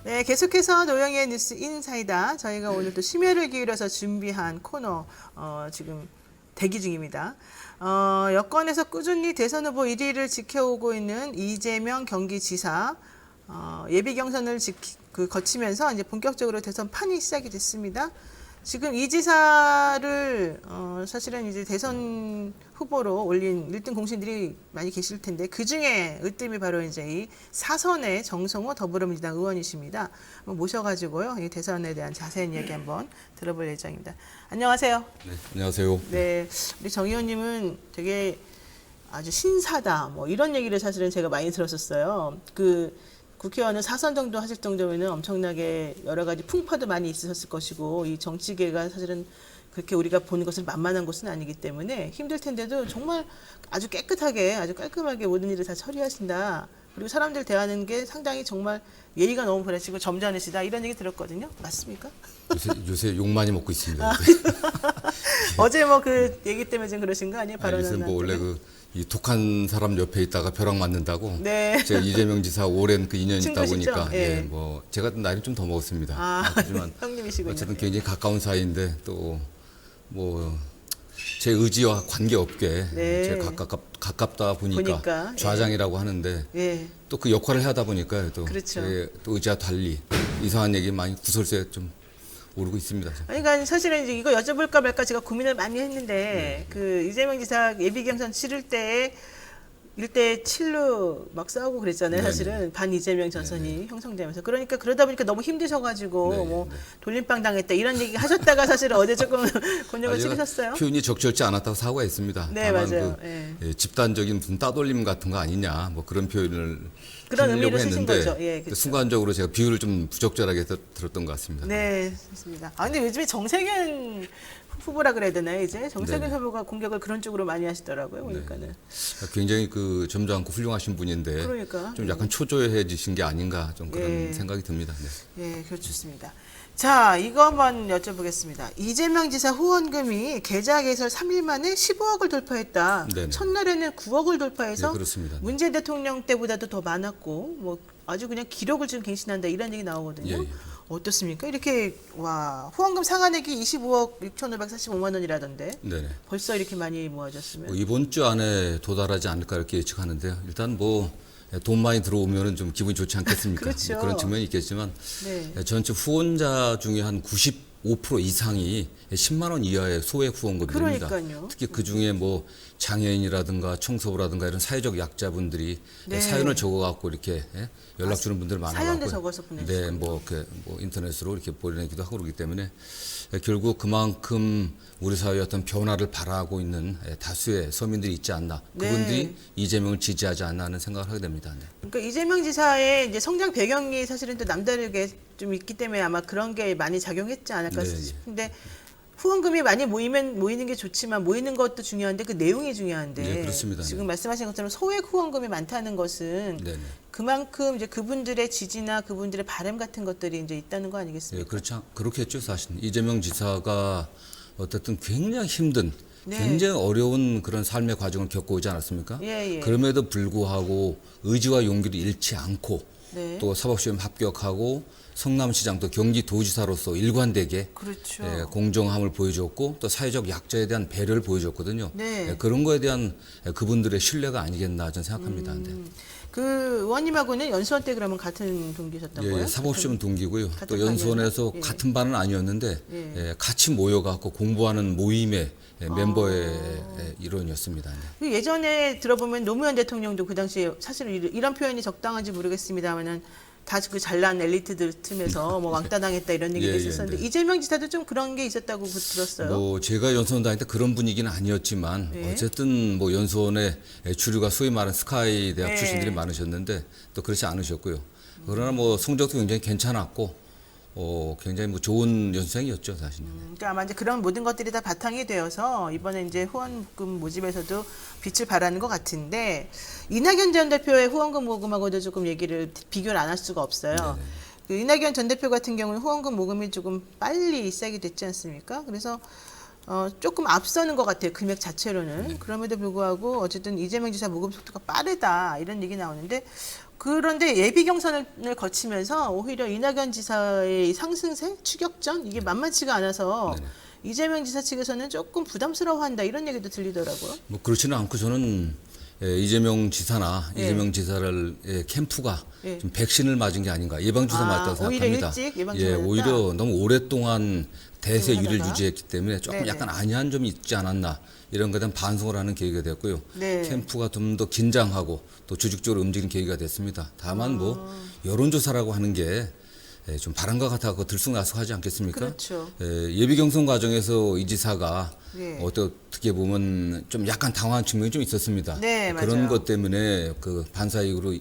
네, 계속해서 노영의 뉴스 인사이다. 저희가 오늘 또 심혈을 기울여서 준비한 코너 지금 대기 중입니다. 여권에서 꾸준히 대선 후보 1위를 지켜오고 있는 이재명 경기지사 예비 경선을 거치면서 이제 본격적으로 대선 판이 시작이 됐습니다. 지금 이 지사를 사실은 이제 대선 후보로 올린 1등 공신들이 많이 계실 텐데 그 중에 으뜸이 바로 이제 이 사선의 정성호 더불어민주당 의원이십니다. 모셔가지고요 이 대선에 대한 자세한 이야기 한번 들어볼 예정입니다. 안녕하세요. 네, 안녕하세요. 네, 우리 정 의원님은 되게 아주 신사다 뭐 이런 얘기를 사실은 제가 많이 들었었어요. 국회의원은 사선 정도 하실 정도면 엄청나게 여러 가지 풍파도 많이 있으셨을 것이고 이 정치계가 사실은 그렇게 우리가 보는 것은 만만한 곳은 아니기 때문에 힘들 텐데도 정말 아주 깨끗하게 아주 깔끔하게 모든 일을 다 처리하신다. 그리고 사람들 대하는 게 상당히 정말 예의가 너무 바르시고 점잖으시다 이런 얘기 들었거든요. 맞습니까? 요새 욕 많이 먹고 있습니다. 어제 뭐 그 얘기 때문에 지금 그러신 거 아니에요? 요새 뭐 원래 이 독한 사람 옆에 있다가 벼락 맞는다고. 네. 제가 이재명 지사 오랜 그 인연이 있다 친구시죠? 보니까 예. 뭐 제가 나이는 좀 더 먹었습니다. 하지만 형님이시군요. 어쨌든 굉장히 가까운 사이인데 또 뭐 제 의지와 관계없게 네. 제가 가깝다 보니까 좌장이라고 하는데 예. 또 그 역할을 하다 보니까 또 그렇죠. 제 또 의지와 달리 이상한 얘기 많이 구설수에 좀 오르고 있습니다. 그러니까 사실은 이제 이거 여쭤볼까 말까 제가 고민을 많이 했는데 그 이재명 지사 예비 경선 치를 때 1대 7로 막 싸우고 그랬잖아요. 네네. 사실은 반 이재명 전선이 형성되면서 그러니까 그러다 보니까 너무 힘드셔가지고 네네. 뭐 돌림빵 당했다 이런 얘기 하셨다가 사실 어제 조금 곤욕을 치르셨어요. 표현이 적절치 않았다고 사과했습니다. 네, 다만 맞아요. 집단적인 무슨 따돌림 같은 거 아니냐 뭐 그런 표현을 그런 하려고 의미로 쓰신 했는데 거죠. 예, 그렇죠. 순간적으로 제가 비유를 좀 부적절하게 들었던 것 같습니다. 네, 좋습니다. 근데 요즘에 정세균 후보라 그래야 되나요? 이제 정세균 네네. 후보가 공격을 그런 쪽으로 많이 하시더라고요. 보니까는. 굉장히 그 점도 않고 훌륭하신 분인데 그러니까. 좀 약간 초조해지신 게 아닌가 좀 그런 예. 생각이 듭니다. 네. 예, 좋습니다. 자, 이거 한번 여쭤보겠습니다. 이재명 지사 후원금이 계좌 개설 3일 만에 15억을 돌파했다. 네네. 첫날에는 9억을 돌파해서 네, 그렇습니다. 문재인 대통령 때보다도 더 많았고, 뭐 아주 그냥 기록을 지금 갱신한다 이런 얘기 나오거든요. 예, 예. 어떻습니까? 이렇게 후원금 상한액이 25억 6,545만 원이라던데 네네. 벌써 이렇게 많이 모아졌으면 이번 주 안에 도달하지 않을까 이렇게 예측하는데요. 일단 뭐 돈 많이 들어오면은 좀 기분이 좋지 않겠습니까? 그렇죠. 뭐 그런 측면이 있겠지만 네. 전체 후원자 중에 한 95% 이상이 10만 원 이하의 소액 후원금입니다. 그러니까요. 특히 그 중에 뭐 장애인이라든가 청소부라든가 이런 사회적 약자분들이 네. 사연을 적어갖고 이렇게 연락 주는 분들 많아요. 사연도 적어서 보내주시고. 네, 뭐 인터넷으로 이렇게 보내기도 하고 그러기 때문에 결국 그만큼 우리 사회의 어떤 변화를 바라고 있는 다수의 서민들이 있지 않나. 네. 그분들이 이재명을 지지하지 않나 하는 생각을 하게 됩니다. 네. 그러니까 이재명 지사의 이제 성장 배경이 사실은 또 남다르게 좀 있기 때문에 아마 그런 게 많이 작용했지 않을까 네, 싶은데 후원금이 많이 모이는 게 좋지만 모이는 것도 중요한데 그 내용이 중요한데 네, 그렇습니다. 지금 네. 말씀하신 것처럼 소액 후원금이 많다는 것은 네, 네. 그만큼 이제 그분들의 지지나 그분들의 바람 같은 것들이 이제 있다는 거 예, 아니겠습니까? 그렇겠죠, 사실. 이재명 지사가 어쨌든 굉장히 힘든, 네. 굉장히 어려운 그런 삶의 과정을 겪어오지 않았습니까? 예, 예. 그럼에도 불구하고 의지와 용기를 잃지 않고 네. 또 사법시험 합격하고 성남시장 또 경기도지사로서 일관되게 그렇죠. 공정함을 보여줬고 또 사회적 약자에 대한 배려를 보여줬거든요. 네. 그런 거에 대한 그분들의 신뢰가 아니겠나 저는 생각합니다. 네. 그 의원님하고는 연수원 때 그러면 같은 동기셨던 거예요? 사법시험 동기고요. 같은 또 연수원에서 반이었나요? 예. 같은 반은 아니었는데 예. 같이 모여갖고 공부하는 모임의 멤버의 일원이었습니다. 네. 그 예전에 들어보면 노무현 대통령도 그 당시에 사실은 이런 표현이 적당한지 모르겠습니다만은 다 그 잘난 엘리트들 틈에서 뭐 왕따 당했다 이런 얘기가 예, 있었었는데 네. 이재명 지사도 좀 그런 게 있었다고 들었어요. 뭐 제가 연수원 다닐 때 그런 분위기는 아니었지만 네. 어쨌든 뭐 연수원의 주류가 소위 말하는 스카이 대학 네. 출신들이 많으셨는데 또 그렇지 않으셨고요. 그러나 뭐 성적도 굉장히 괜찮았고 굉장히 뭐 좋은 연수생이었죠, 사실은. 그러니까 아마 이제 그런 모든 것들이 다 바탕이 되어서 이번에 이제 후원금 모집에서도 빛을 발하는 것 같은데 이낙연 전 대표의 후원금 모금하고도 조금 얘기를 비교를 안 할 수가 없어요. 네네. 그 이낙연 전 대표 같은 경우는 후원금 모금이 조금 빨리 시작이 됐지 않습니까? 그래서 조금 앞서는 것 같아요. 금액 자체로는. 그럼에도 불구하고 어쨌든 이재명 지사 모금 속도가 빠르다 이런 얘기 나오는데 그런데 예비 경선을 거치면서 오히려 이낙연 지사의 이 상승세, 추격전 이게 만만치가 않아서 네네. 이재명 지사 측에서는 조금 부담스러워한다 이런 얘기도 들리더라고요. 뭐 그렇지는 않고 저는 이재명 지사나 예. 이재명 지사를 캠프가 예. 좀 백신을 맞은 게 아닌가 예방 주사 맞다고 오히려 생각합니다. 일찍 예방 주사 예, 맞았다? 오히려 너무 오랫동안 대세 하다가? 유를 유지했기 때문에 조금 네네. 약간 안이한 점이 있지 않았나 이런 것에 대한 반성을 하는 계기가 됐고요. 네. 캠프가 좀 더 긴장하고 또 조직적으로 움직이는 계기가 됐습니다. 다만 뭐 여론조사라고 하는 게 좀 바람과 같아서 들쑥날쑥하지 않겠습니까? 그렇죠. 예비 경선 과정에서 이 지사가 네. 어떻게 보면 좀 약간 당황한 측면이 좀 있었습니다. 네, 그런 맞아요. 것 때문에 그 반사이익으로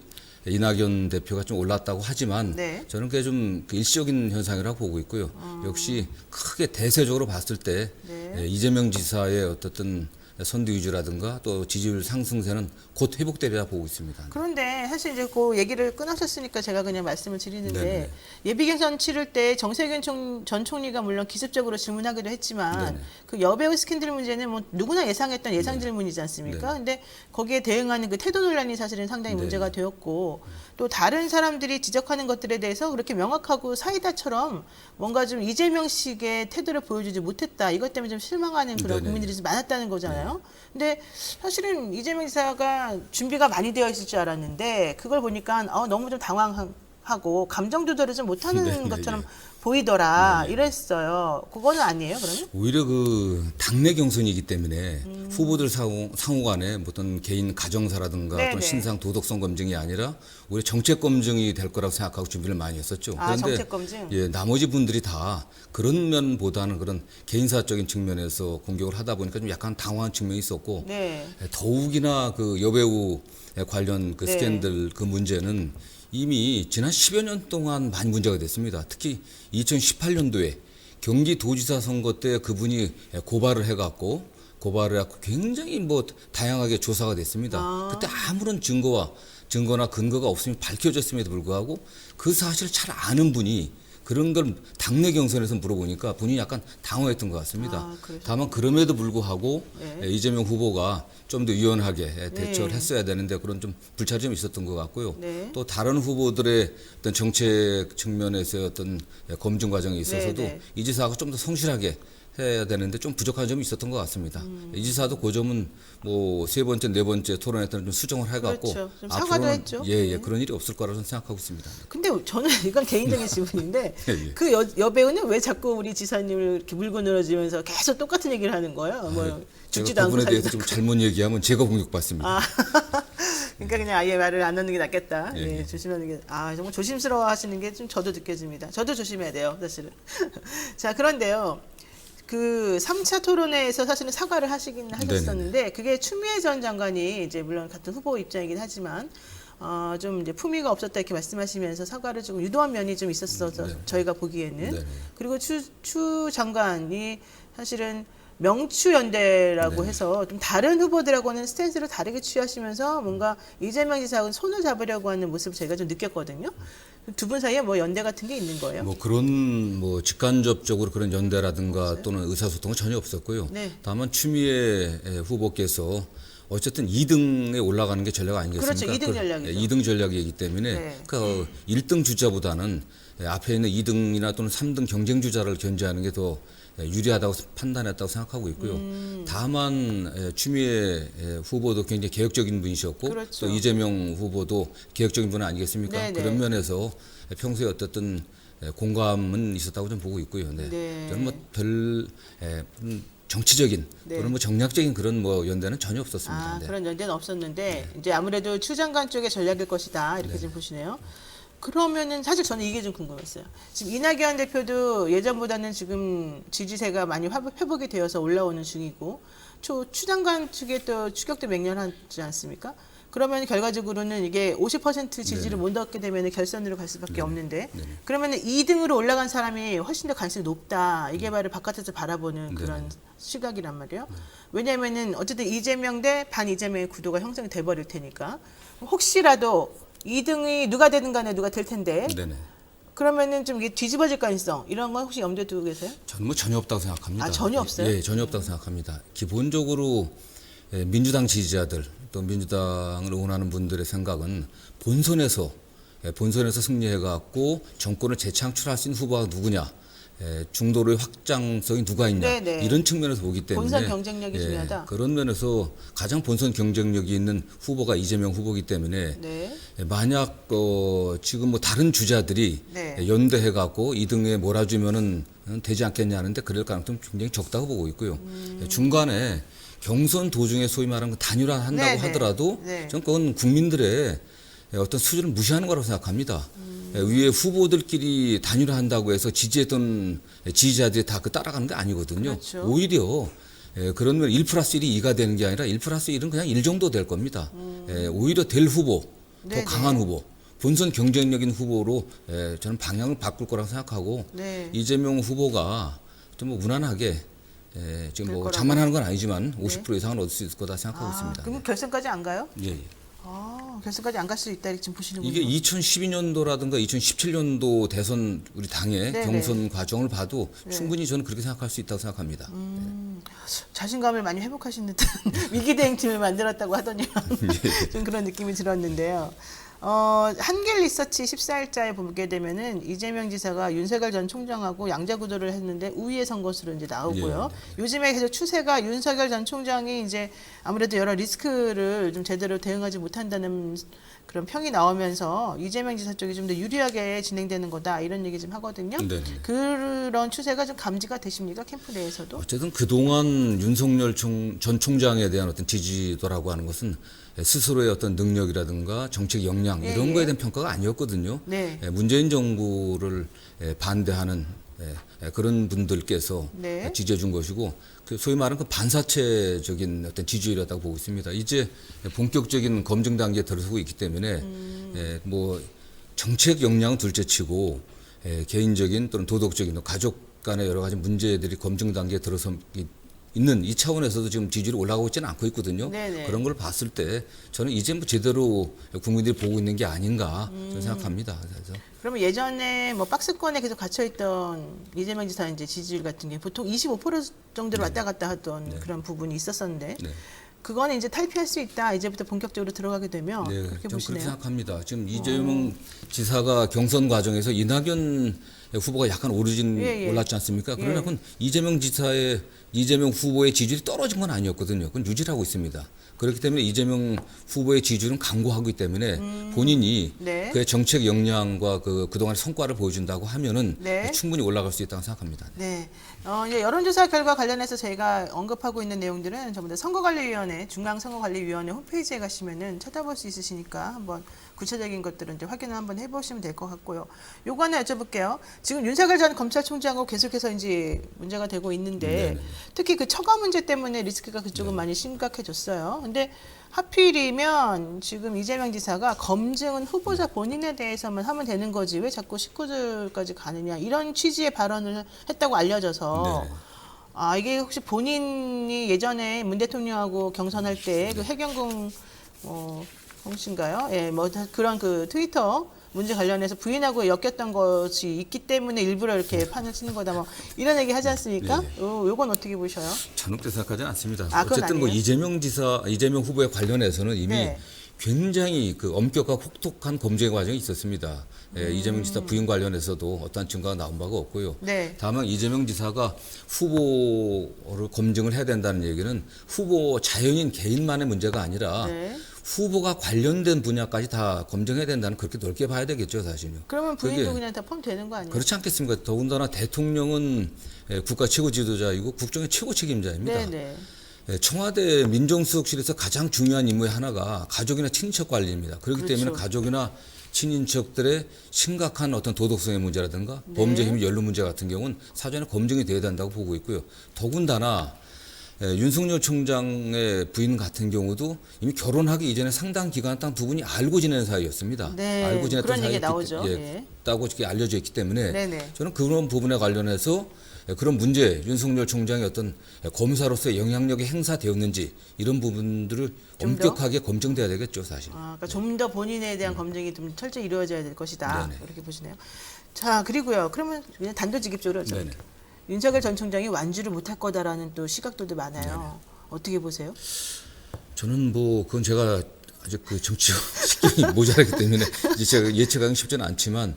이낙연 대표가 좀 올랐다고 하지만 네. 저는 그게 좀그 일시적인 현상이라고 보고 있고요. 역시 크게 대세적으로 봤을 때 네. 이재명 지사의 어떻든 선두 위주라든가 또 지지율 상승세는 곧 회복되리라 보고 있습니다. 그런데 사실 이제 그 얘기를 끊으셨으니까 제가 그냥 말씀을 드리는데 네네. 예비 경선 치를 때 정세균 전 총리가 물론 기습적으로 질문하기도 했지만 네네. 그 여배우 스캔들 문제는 뭐 누구나 예상했던 예상 네. 질문이지 않습니까? 근데 거기에 대응하는 그 태도 논란이 사실은 상당히 문제가 되었고 또 다른 사람들이 지적하는 것들에 대해서 그렇게 명확하고 사이다처럼 뭔가 좀 이재명식의 태도를 보여주지 못했다. 이것 때문에 좀 실망하는 그런 네네. 국민들이 좀 많았다는 거잖아요. 근데 사실은 이재명 지사가 준비가 많이 되어 있을 줄 알았는데 그걸 보니까 너무 좀 당황하고 감정 조절을 좀 못하는 네네. 것처럼 보이더라 이랬어요. 그거는 아니에요, 그러면? 오히려 그 당내 경선이기 때문에 후보들 상호간에 어떤 개인 가정사라든가 네네. 또는 신상 도덕성 검증이 아니라 오히려 정책 검증이 될 거라고 생각하고 준비를 많이 했었죠. 정책 검증? 예, 나머지 분들이 다 그런 면보다는 그런 개인사적인 측면에서 공격을 하다 보니까 좀 약간 당황한 측면이 있었고 네. 더욱이나 그 여배우 관련 그 네. 스캔들 그 문제는 이미 지난 10여 년 동안 많이 문제가 됐습니다. 특히 2018년도에 경기도지사 선거 때 그분이 고발을 해갖고 굉장히 뭐 다양하게 조사가 됐습니다. 그때 아무런 증거나 근거가 없으면 밝혀졌음에도 불구하고 그 사실을 잘 아는 분이 그런 걸 당내 경선에서 물어보니까 본인이 약간 당황했던 것 같습니다. 그러셨군요. 다만 그럼에도 불구하고 네. 이재명 후보가 좀 더 유연하게 대처를 네. 했어야 되는데 그런 좀 불찰점이 있었던 것 같고요. 네. 또 다른 후보들의 어떤 정책 측면에서의 어떤 검증 과정에 있어서도 네, 네. 이 지사가 좀 더 성실하게 해야 되는데 좀 부족한 점이 있었던 것 같습니다. 이 지사도 그 점은 뭐 세 번째, 네 번째 토론회 때는 좀 수정을 해갖고 그렇죠. 좀 사과도 앞으로는 했죠. 예, 네. 그런 일이 없을 거라고 저는 생각하고 있습니다. 근데 저는 이건 개인적인 질문인데 예. 그 여배우는 왜 자꾸 우리 지사님을 이렇게 물고 늘어지면서 계속 똑같은 얘기를 하는 거예요? 뭐 죽지도 제가 않고 그분에 대해서 살지도 좀 잘못 얘기하면 제가 공격받습니다. 그러니까 그냥 아예 말을 안 하는 게 낫겠다. 예, 예, 예. 조심하는 게 정말 조심스러워 하시는 게 좀 저도 느껴집니다. 저도 조심해야 돼요, 사실은. 자, 그런데요. 그 3차 토론회에서 사실은 사과를 하시긴 하셨었는데 그게 추미애 전 장관이 이제 물론 같은 후보 입장이긴 하지만 좀 이제 품위가 없었다 이렇게 말씀하시면서 사과를 조금 유도한 면이 좀 있었어서 네. 저희가 보기에는 네. 그리고 추 장관이 사실은 명추연대라고 네. 해서 좀 다른 후보들하고는 스탠스를 다르게 취하시면서 뭔가 이재명 지사하고는 손을 잡으려고 하는 모습을 저희가 좀 느꼈거든요. 두 분 사이에 뭐 연대 같은 게 있는 거예요? 뭐 그런 뭐 직간접적으로 그런 연대라든가 또는 의사소통은 전혀 없었고요. 네. 다만 추미애 후보께서 어쨌든 2등에 올라가는 게 전략 아니겠습니까? 그렇죠. 2등 전략이죠. 2등 전략이기 때문에 네. 그 1등 주자보다는 앞에 있는 2등이나 또는 3등 경쟁 주자를 견제하는 게 더 유리하다고 판단했다고 생각하고 있고요. 다만 추미애 후보도 굉장히 개혁적인 분이셨고 그렇죠. 또 이재명 후보도 개혁적인 분 아니겠습니까? 네네. 그런 면에서 평소에 어떻든 공감은 있었다고 좀 보고 있고요. 네. 네. 저는 뭐 별 정치적인 네. 또는 뭐 정략적인 그런 뭐 연대는 전혀 없었습니다. 네. 그런 연대는 없었는데 이제 아무래도 추 장관 쪽의 전략일 것이다 이렇게 지금 보시네요. 그러면은 사실 저는 이게 좀 궁금했어요. 지금 이낙연 대표도 예전보다는 지금 지지세가 많이 회복이 되어서 올라오는 중이고 추 장관 측에 또 추격도 맹렬하지 않습니까? 그러면 결과적으로는 이게 50% 지지를 못 얻게 되면 결선으로 갈 수밖에 없는데 그러면 2등으로 올라간 사람이 훨씬 더 가능성이 높다. 이게 바로 바깥에서 바라보는 그런 시각이란 말이에요. 왜냐하면은 어쨌든 이재명 대 반이재명의 구도가 형성이 돼버릴 테니까 혹시라도 2등이 누가 되든 간에 누가 될 텐데 네네. 그러면은 좀 이게 뒤집어질 가능성 이런 건 혹시 염두에 두고 계세요? 저는 뭐 전혀 없다고 생각합니다. 전혀 없어요? 예, 전혀 없다고 생각합니다. 기본적으로 민주당 지지자들 또 민주당을 응원하는 분들의 생각은 본선에서 본선에서 승리해갖고 정권을 재창출할 수 있는 후보가 누구냐, 중도로의 확장성이 누가 있냐, 네네. 이런 측면에서 보기 때문에 본선 경쟁력이 중요하다. 그런 면에서 가장 본선 경쟁력이 있는 후보가 이재명 후보이기 때문에 네. 만약 지금 뭐 다른 주자들이 네. 연대해갖고 2등에 몰아주면은 되지 않겠냐 하는데 그럴 가능성이 굉장히 적다고 보고 있고요. 중간에 경선 도중에 소위 말하는 단일화한다고 네네. 하더라도 네. 저는 그건 국민들의 어떤 수준을 무시하는 거라고 생각합니다. 위에 후보들끼리 단일화한다고 해서 지지했던 지지자들이 다 그 따라가는 게 아니거든요. 그렇죠. 오히려 그런 면 1+1이 2가 되는 게 아니라 1+1은 그냥 1 정도 될 겁니다. 오히려 될 후보, 네네. 더 강한 후보, 본선 경쟁력인 후보로 저는 방향을 바꿀 거라고 생각하고 네. 이재명 후보가 좀 뭐 무난하게 지금 될 뭐 거라고? 자만하는 건 아니지만 50% 이상은 얻을 수 있을 거다 생각하고 있습니다. 그럼 결선까지 안 가요? 예, 예. 결선까지 안 갈 수 있다 지금 보시는군요. 이게 2012년도라든가 2017년도 대선 우리 당의 네네. 경선 과정을 봐도 네. 충분히 저는 그렇게 생각할 수 있다고 생각합니다. 자신감을 많이 회복하신 듯한 위기대응팀을 만들었다고 하더니만 좀 그런 느낌이 들었는데요. 한길 리서치 14일자에 보게 되면은 이재명 지사가 윤석열 전 총장하고 양자구도를 했는데 우위에 선 것으로 이제 나오고요. 요즘에 계속 추세가 윤석열 전 총장이 이제 아무래도 여러 리스크를 좀 제대로 대응하지 못한다는 그런 평이 나오면서 이재명 지사 쪽이 좀 더 유리하게 진행되는 거다 이런 얘기 좀 하거든요. 네네. 그런 추세가 좀 감지가 되십니까? 캠프 내에서도? 어쨌든 그동안 윤석열 전 총장에 대한 어떤 지지도라고 하는 것은 스스로의 어떤 능력이라든가 정책 역량 이런 예. 거에 대한 평가가 아니었거든요. 네. 문재인 정부를 반대하는 그런 분들께서 네. 지지해 준 것이고 그 소위 말하는 그 반사체적인 어떤 지지율이라고 보고 있습니다. 이제 본격적인 검증 단계에 들어서고 있기 때문에 뭐 정책 역량은 둘째치고 개인적인 또는 도덕적인 또 가족 간의 여러 가지 문제들이 검증 단계에 들어서 있는 이 차원에서도 지금 지지율이 올라가고 있지는 않고 있거든요. 네네. 그런 걸 봤을 때 저는 이제 뭐 제대로 국민들이 보고 있는 게 아닌가 저는 생각합니다. 그래서 그러면 예전에 뭐 박스권에 계속 갇혀있던 이재명 지사 이제 지지율 같은 게 보통 25% 정도로 왔다 갔다 하던 그런 부분이 있었었는데 네. 그거는 이제 탈피할 수 있다. 이제부터 본격적으로 들어가게 되면 네, 그렇게 좀 그렇게 보시네요. 생각합니다. 지금 이재명 지사가 경선 과정에서 이낙연 후보가 약간 올랐지 않습니까? 그러나 그건 이재명 후보의 지지율이 떨어진 건 아니었거든요. 그건 유지를 하고 있습니다. 그렇기 때문에 이재명 후보의 지지율은 강고하기 때문에 본인이 네. 그의 정책 역량과 그동안의 성과를 보여준다고 하면은 네. 충분히 올라갈 수 있다고 생각합니다. 네. 이제 여론조사 결과 관련해서 저희가 언급하고 있는 내용들은 전부 다 선거관리위원회, 중앙선거관리위원회 홈페이지에 가시면은 찾아볼 수 있으시니까 한번 구체적인 것들은 이제 확인을 한번 해보시면 될 것 같고요. 요거 하나 여쭤볼게요. 지금 윤석열 전 검찰총장하고 계속해서 이제 문제가 되고 있는데 네네. 특히 그 처가 문제 때문에 리스크가 그쪽은 많이 심각해졌어요. 근데 하필이면 지금 이재명 지사가 검증은 후보자 본인에 대해서만 하면 되는 거지 왜 자꾸 식구들까지 가느냐 이런 취지의 발언을 했다고 알려져서 이게 혹시 본인이 예전에 문 대통령하고 경선할 때 그 해경궁 홍씨인가요? 예, 뭐 그런 그 트위터 문제 관련해서 부인하고 엮였던 것이 있기 때문에 일부러 이렇게 판을 치는 거다 뭐 이런 얘기 하지 않습니까? 요건 어떻게 보셔요? 저는 그렇게 생각하지 않습니다. 그건 어쨌든 뭐 아니에요? 이재명 후보에 관련해서는 이미 네. 굉장히 그 엄격하고 혹독한 검증 과정이 있었습니다. 이재명 지사 부인 관련해서도 어떠한 증거가 나온 바가 없고요. 네. 다만 이재명 지사가 후보를 검증을 해야 된다는 얘기는 후보 자연인 개인만의 문제가 아니라 네. 후보가 관련된 분야까지 다 검증해야 된다는 그렇게 넓게 봐야 되겠죠, 사실은. 그러면 부인도 그게 그냥 다 포함되는 거 아니에요? 그렇지 않겠습니까? 더군다나 대통령은 국가 최고 지도자이고 국정의 최고 책임자입니다. 네네. 청와대 민정수석실에서 가장 중요한 임무의 하나가 가족이나 친인척 관리입니다. 그렇기 그렇죠. 때문에 가족이나 친인척들의 심각한 어떤 도덕성의 문제라든가 네. 범죄 힘 연루 문제 같은 경우는 사전에 검증이 돼야 된다고 보고 있고요. 더군다나 윤석열 총장의 부인 같은 경우도 이미 결혼하기 이전에 상당 기간 동안 두 분이 알고 지내는 사이였습니다. 네, 알고 지냈던 그런 얘기 사이였기 나오죠. 있다고 이렇게 알려져 있기 때문에 네네. 저는 그런 부분에 관련해서 그런 문제, 윤석열 총장의 어떤 검사로서의 영향력이 행사되었는지 이런 부분들을 좀 더? 엄격하게 검증돼야 되겠죠, 사실. 그러니까 좀 더 본인에 대한 검증이 좀 철저히 이루어져야 될 것이다. 네네. 이렇게 보시네요. 자, 그리고요. 그러면 그냥 단도직입적으로 네네. 윤석열 전 총장이 완주를 못할 거다라는 또 시각들도 많아요. 어떻게 보세요? 저는 뭐 그건 제가 아직 그 정치 실력이 모자라기 때문에 이제 제가 예측하기 쉽지는 않지만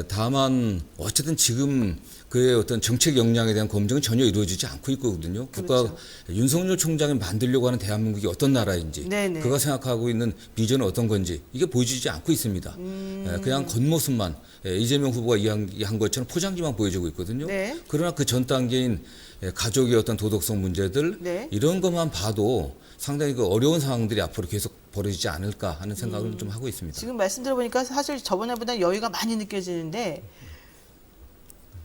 다만 어쨌든 지금 그의 어떤 정책 역량에 대한 검증은 전혀 이루어지지 않고 있거든요. 국가 윤석열 총장이 만들려고 하는 대한민국이 어떤 나라인지 네네. 그가 생각하고 있는 비전은 어떤 건지 이게 보여지지 않고 있습니다. 그냥 겉모습만 이재명 후보가 이야기한 것처럼 포장지만 보여주고 있거든요. 네. 그러나 그 전 단계인 가족의 어떤 도덕성 문제들 네. 이런 것만 봐도 상당히 그 어려운 상황들이 앞으로 계속 벌어지지 않을까 하는 생각을 좀 하고 있습니다. 지금 말씀 들어보니까 사실 저번에보다 여유가 많이 느껴지는데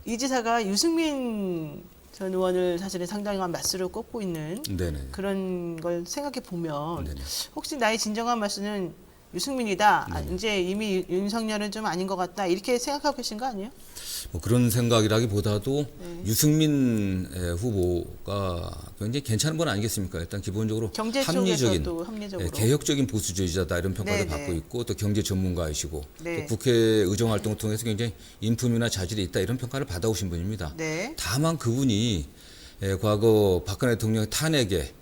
이 지사가 유승민 전 의원을 사실은 상당한 맞수를 꼽고 있는 네네. 그런 걸 생각해 보면 네네. 혹시 나의 진정한 맞수는 유승민이다. 아, 이제 이미 윤석열은 좀 아닌 것 같다. 이렇게 생각하고 계신 거 아니에요? 뭐 그런 생각이라기보다도 유승민 후보가 굉장히 괜찮은 분 아니겠습니까? 일단 기본적으로 경제 합리적인, 쪽에서도 합리적으로. 개혁적인 보수주의자다 이런 평가를 네네. 받고 있고 또 경제 전문가이시고 네. 또 국회 의정 활동을 통해서 굉장히 인품이나 자질이 있다 이런 평가를 받아오신 분입니다. 네. 다만 그분이 과거 박근혜 대통령의 탄핵에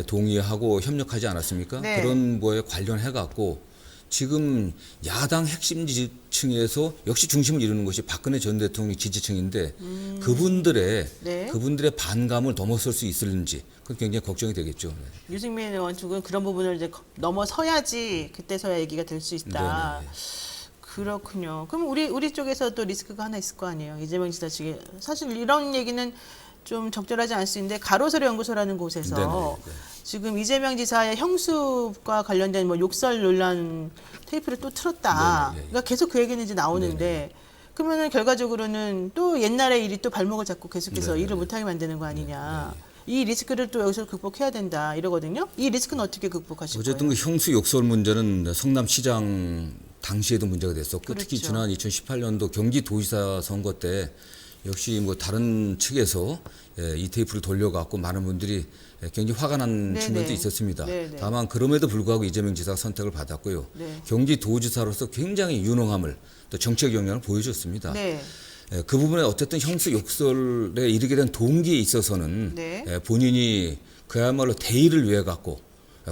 동의하고 협력하지 않았습니까? 네. 그런 거에 관련해 갖고 지금 야당 핵심 지지층에서 역시 중심을 이루는 것이 박근혜 전 대통령 지지층인데 그분들의 반감을 넘어설 수 있을는지 그건 굉장히 걱정이 되겠죠. 네. 유승민 의원 쪽은 그런 부분을 이제 넘어서야지 그때서야 얘기가 될 수 있다. 네네. 그렇군요. 그럼 우리 쪽에서 또 리스크가 하나 있을 거 아니에요. 이재명 지사 측에 사실 이런 얘기는 좀 적절하지 않을 수 있는데 가로세로 연구소라는 곳에서 네네. 지금 이재명 지사의 형수과 관련된 뭐 욕설 논란 테이프를 또 틀었다. 네네. 그러니까 계속 그 얘기는 이제 나오는데 그러면은 결과적으로는 또 옛날의 일이 또 발목을 잡고 계속해서 네네. 일을 못하게 만드는 거 아니냐. 이 리스크를 또 여기서 극복해야 된다 이러거든요. 이 리스크는 어떻게 극복하실 어쨌든 거예요? 그 형수 욕설 문제는 성남시장 당시에도 문제가 됐었고 그렇죠. 특히 지난 2018년도 경기도지사 선거 때 역시 뭐 다른 측에서 이 테이프를 돌려갖고 많은 분들이 굉장히 화가 난 네네. 측면도 있었습니다. 네네. 다만 그럼에도 불구하고 이재명 지사가 선택을 받았고요. 네. 경기도지사로서 굉장히 유능함을 또 정책 역량을 보여줬습니다. 네. 그 부분에 어쨌든 형수 욕설에 이르게 된 동기에 있어서는 네. 본인이 그야말로 대의를 위해 갖고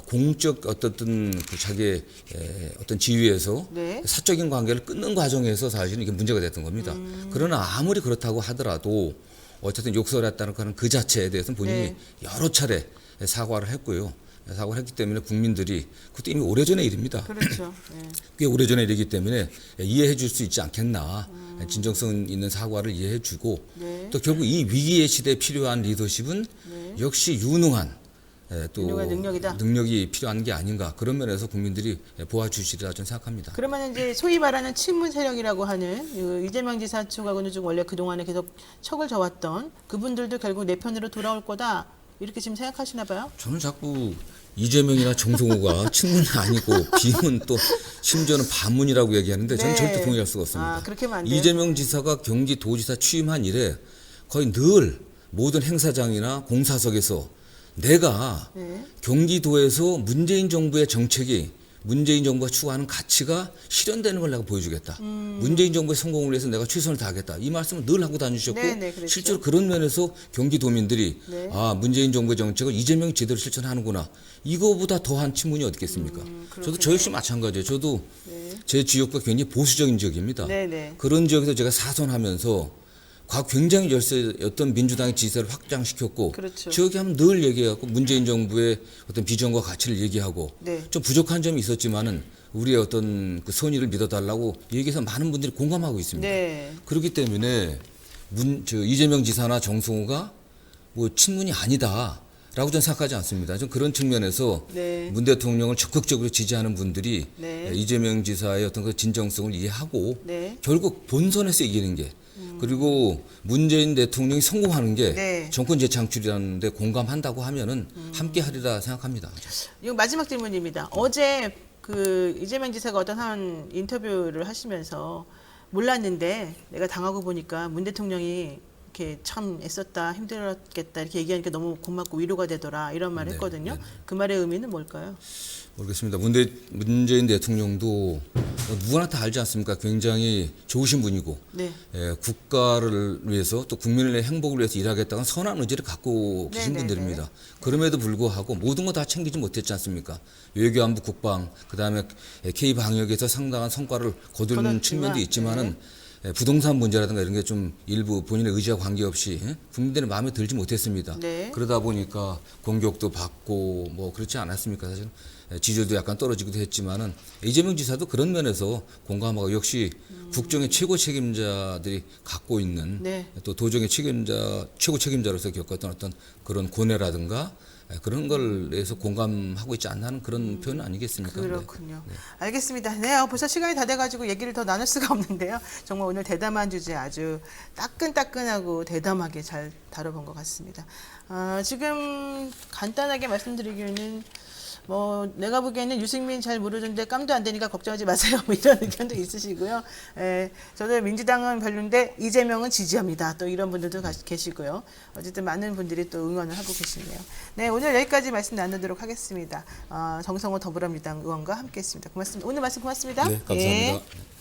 공적 어떤 그 자기의 어떤 지위에서 네. 사적인 관계를 끊는 과정에서 사실은 이게 문제가 됐던 겁니다. 그러나 아무리 그렇다고 하더라도 어쨌든 욕설했다는 그 자체에 대해서는 본인이 네. 여러 차례 사과를 했고요. 사과를 했기 때문에 국민들이 그것도 이미 오래전의 일입니다. 그렇죠. 네. 꽤 오래전의 일이기 때문에 이해해 줄 수 있지 않겠나. 진정성 있는 사과를 이해해 주고 네. 또 결국 이 위기의 시대에 필요한 리더십은 역시 유능한 또 유능한 능력이다. 능력이 필요한 게 아닌가. 그런 면에서 국민들이 보아주시리라 저는 생각합니다. 그러면 이제 소위 말하는 친문 세력이라고 하는 그 이재명 지사 측하고는 좀 원래 그동안에 계속 척을 저왔던 그분들도 결국 내 편으로 돌아올 거다. 이렇게 지금 생각하시나 봐요? 저는 자꾸 이재명이나 정성호가 친문이 아니고 비문 또 심지어는 반문이라고 얘기하는데 저는 네. 절대 동의할 수가 없습니다. 아, 그렇게 하면 안 돼요? 이재명 지사가 경기도지사 취임한 이래 거의 늘 모든 행사장이나 공사석에서 내가 네. 경기도에서 문재인 정부의 정책이 문재인 정부가 추구하는 가치가 실현되는 걸 내가 보여주겠다. 문재인 정부의 성공을 위해서 내가 최선을 다하겠다. 이 말씀을 늘 하고 다니셨고 네, 그렇죠. 실제로 그런 면에서 경기도민들이 네. 아 문재인 정부의 정책을 이재명이 제대로 실천하는구나. 이거보다 더한 친문이 어디 있겠습니까? 저도 저 역시 마찬가지예요. 저도 네. 제 지역도 굉장히 보수적인 지역입니다. 네네. 그런 지역에서 제가 사선하면서 과거 굉장히 열세였던 민주당의 지지세를 확장시켰고 그렇죠. 지역에 하면 늘 얘기하고 문재인 정부의 어떤 비전과 가치를 얘기하고 네. 좀 부족한 점이 있었지만은 우리의 어떤 그 선의를 믿어달라고 얘기해서 많은 분들이 공감하고 있습니다. 네. 그렇기 때문에 이재명 지사나 정성호가 뭐 친문이 아니다. 라고 저는 생각하지 않습니다. 좀 그런 측면에서 네. 문 대통령을 적극적으로 지지하는 분들이 네. 이재명 지사의 어떤 그 진정성을 이해하고 네. 결국 본선에서 이기는 게 그리고 문재인 대통령이 성공하는 게 네. 정권 재창출이라는 데 공감한다고 하면은 함께 하리라 생각합니다. 이거 마지막 질문입니다. 어제 그 이재명 지사가 어떤 한 인터뷰를 하시면서 몰랐는데 내가 당하고 보니까 문 대통령이 이렇게 참 애썼다, 힘들었겠다 이렇게 얘기하니까 너무 고맙고 위로가 되더라 이런 말을 네, 했거든요. 네. 그 말의 의미는 뭘까요? 모르겠습니다. 문재인 대통령도 누구나 다 알지 않습니까? 굉장히 좋으신 분이고 네. 국가를 위해서 또 국민의 행복을 위해서 일하겠다는 선한 의지를 갖고 계신 네, 네, 분들입니다. 그럼에도 불구하고 모든 거 다 챙기지 못했지 않습니까? 외교안보 국방 그다음에 K 방역에서 상당한 성과를 거두는 거뒀지만, 측면도 있지만은 부동산 문제라든가 이런 게 좀 일부 본인의 의지와 관계없이 국민들의 마음에 들지 못했습니다. 네. 그러다 보니까 공격도 받고 뭐 그렇지 않았습니까? 사실 지지율도 약간 떨어지기도 했지만은 이재명 지사도 그런 면에서 공감하고 역시 국정의 최고 책임자들이 갖고 있는 네. 또 도정의 최고 책임자로서 겪었던 어떤 그런 고뇌라든가 그런 걸 내서 공감하고 있지 않나는 그런 표현 아니겠습니까? 네. 그렇군요. 알겠습니다. 네, 벌써 시간이 다 돼가지고 얘기를 더 나눌 수가 없는데요. 정말 오늘 대담한 주제 아주 따끈따끈하고 대담하게 잘 다뤄본 것 같습니다. 지금 간단하게 말씀드리기에는 뭐 내가 보기에는 유승민 잘 모르는데 깜도 안 되니까 걱정하지 마세요. 뭐 이런 의견도 있으시고요. 저도 민주당은 별론데 이재명은 지지합니다. 또 이런 분들도 계시고요. 어쨌든 많은 분들이 또 응원을 하고 계시네요. 네, 오늘 여기까지 말씀 나누도록 하겠습니다. 정성호 더불어민주당 의원과 함께했습니다. 고맙습니다. 오늘 말씀 고맙습니다. 네, 감사합니다. 예.